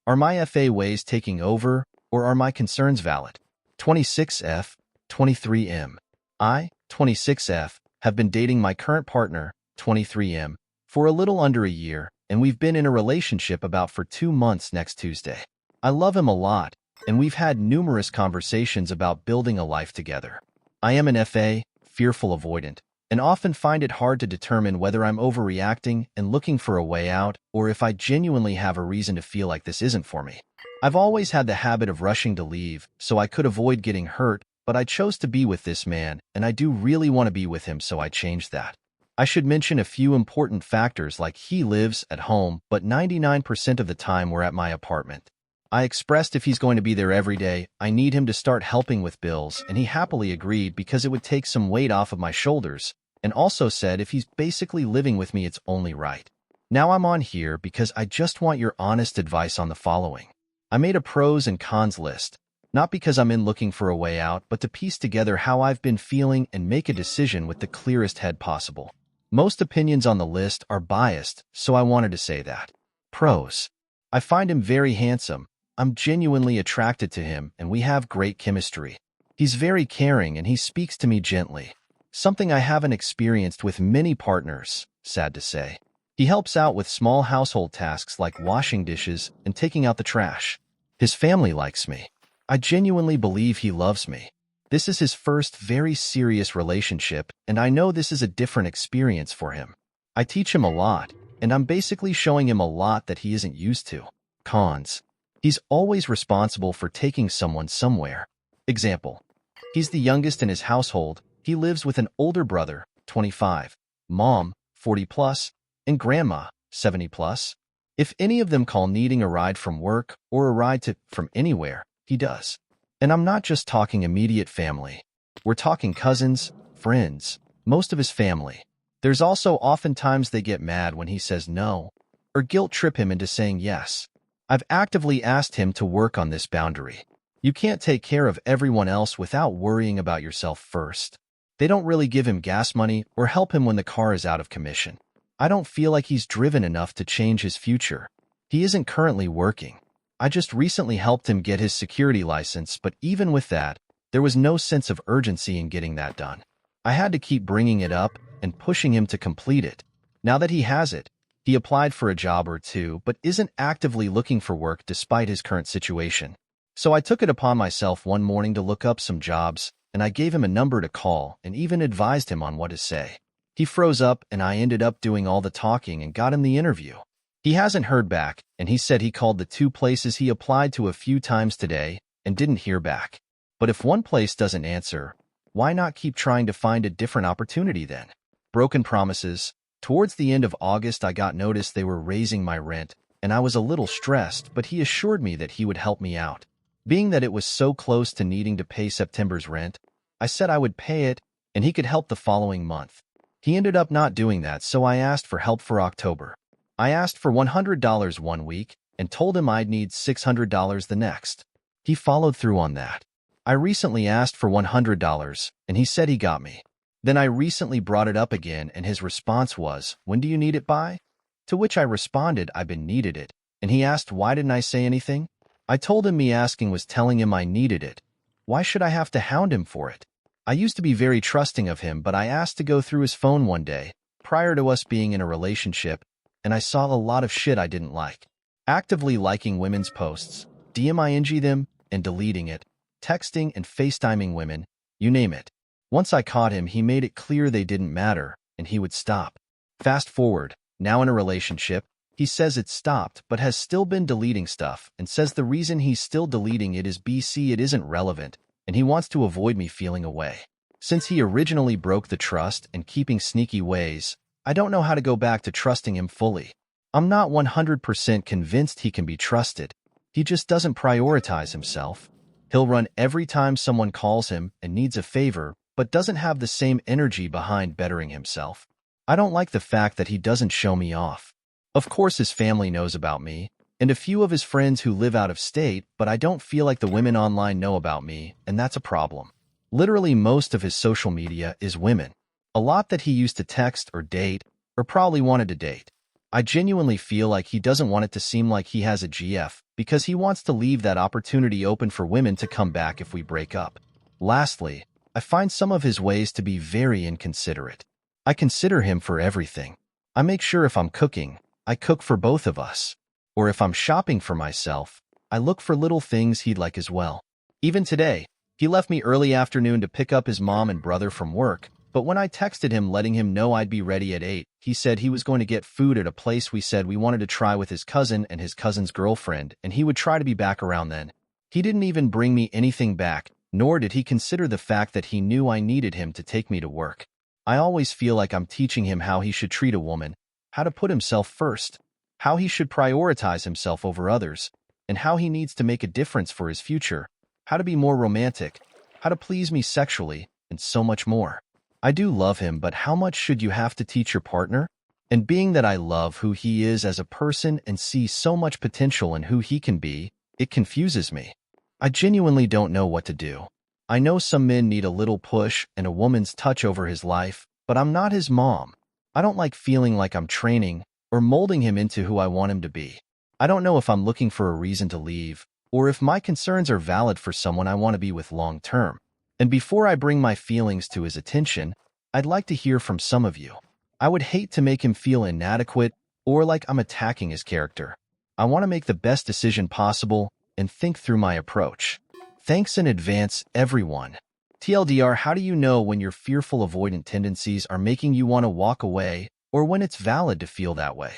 Are my FA ways taking over, or are my concerns valid? 26F, 23M. I, 26F, have been dating my current partner, 23M, for a little under a year, and we've been in a relationship about for 2 months next Tuesday. I love him a lot, and we've had numerous conversations about building a life together. I am an FA, fearful avoidant, and often find it hard to determine whether I'm overreacting and looking for a way out, or if I genuinely have a reason to feel like this isn't for me. I've always had the habit of rushing to leave, so I could avoid getting hurt, but I chose to be with this man, and I do really want to be with him, so I changed that. I should mention a few important factors like he lives at home, but 99% of the time we're at my apartment. I expressed if he's going to be there every day, I need him to start helping with bills, and he happily agreed because it would take some weight off of my shoulders, and also said if he's basically living with me, it's only right. Now I'm on here because I just want your honest advice on the following. I made a pros and cons list, not because I'm in looking for a way out, but to piece together how I've been feeling and make a decision with the clearest head possible. Most opinions on the list are biased, so I wanted to say that. Pros. I find him very handsome. I'm genuinely attracted to him, and we have great chemistry. He's very caring, and he speaks to me gently. Something I haven't experienced with many partners, sad to say. He helps out with small household tasks like washing dishes and taking out the trash. His family likes me. I genuinely believe he loves me. This is his first very serious relationship, and I know this is a different experience for him. I teach him a lot, and I'm basically showing him a lot that he isn't used to. Cons. He's always responsible for taking someone somewhere. Example. He's the youngest in his household. He lives with an older brother, 25, mom, 40 plus, and grandma, 70 plus. If any of them call needing a ride from work or a ride from anywhere, he does. And I'm not just talking immediate family. We're talking cousins, friends, most of his family. There's also oftentimes they get mad when he says no, or guilt trip him into saying yes. I've actively asked him to work on this boundary. You can't take care of everyone else without worrying about yourself first. They don't really give him gas money or help him when the car is out of commission. I don't feel like he's driven enough to change his future. He isn't currently working. I just recently helped him get his security license, but even with that, there was no sense of urgency in getting that done. I had to keep bringing it up and pushing him to complete it. Now that he has it, he applied for a job or two, but isn't actively looking for work despite his current situation. So I took it upon myself one morning to look up some jobs, and I gave him a number to call and even advised him on what to say. He froze up, and I ended up doing all the talking and got him the interview. He hasn't heard back, and he said he called the 2 places he applied to a few times today and didn't hear back. But if one place doesn't answer, why not keep trying to find a different opportunity then? Broken promises. Towards the end of August, I got notice they were raising my rent, and I was a little stressed, but he assured me that he would help me out. Being that it was so close to needing to pay September's rent, I said I would pay it, and he could help the following month. He ended up not doing that, so I asked for help for October. I asked for $100 one week and told him I'd need $600 the next. He followed through on that. I recently asked for $100, and he said he got me. Then I recently brought it up again, and his response was, "When do you need it by?" To which I responded I've been needed it, and he asked why didn't I say anything? I told him me asking was telling him I needed it. Why should I have to hound him for it? I used to be very trusting of him, but I asked to go through his phone one day, prior to us being in a relationship, and I saw a lot of shit I didn't like. Actively liking women's posts, DMing them, and deleting it, texting and FaceTiming women, you name it. Once I caught him, he made it clear they didn't matter, and he would stop. Fast forward, now in a relationship, he says it stopped but has still been deleting stuff and says the reason he's still deleting it is it isn't relevant, and he wants to avoid me feeling away. Since he originally broke the trust and keeping sneaky ways, I don't know how to go back to trusting him fully. I'm not 100% convinced he can be trusted. He just doesn't prioritize himself. He'll run every time someone calls him and needs a favor, but doesn't have the same energy behind bettering himself. I don't like the fact that he doesn't show me off. Of course his family knows about me, and a few of his friends who live out of state, but I don't feel like the women online know about me, and that's a problem. Literally most of his social media is women. A lot that he used to text or date, or probably wanted to date. I genuinely feel like he doesn't want it to seem like he has a GF, because he wants to leave that opportunity open for women to come back if we break up. Lastly, I find some of his ways to be very inconsiderate. I consider him for everything. I make sure if I'm cooking, I cook for both of us. Or if I'm shopping for myself, I look for little things he'd like as well. Even today, he left me early afternoon to pick up his mom and brother from work, but when I texted him letting him know I'd be ready at 8, he said he was going to get food at a place we said we wanted to try with his cousin and his cousin's girlfriend, and he would try to be back around then. He didn't even bring me anything back, nor did he consider the fact that he knew I needed him to take me to work. I always feel like I'm teaching him how he should treat a woman, how to put himself first, how he should prioritize himself over others, and how he needs to make a difference for his future, how to be more romantic, how to please me sexually, and so much more. I do love him, but how much should you have to teach your partner? And being that I love who he is as a person and see so much potential in who he can be, it confuses me. I genuinely don't know what to do. I know some men need a little push and a woman's touch over his life, but I'm not his mom. I don't like feeling like I'm training or molding him into who I want him to be. I don't know if I'm looking for a reason to leave, or if my concerns are valid for someone I want to be with long term. And before I bring my feelings to his attention, I'd like to hear from some of you. I would hate to make him feel inadequate or like I'm attacking his character. I want to make the best decision possible and think through my approach. Thanks in advance, everyone. TLDR, how do you know when your fearful avoidant tendencies are making you want to walk away or when it's valid to feel that way?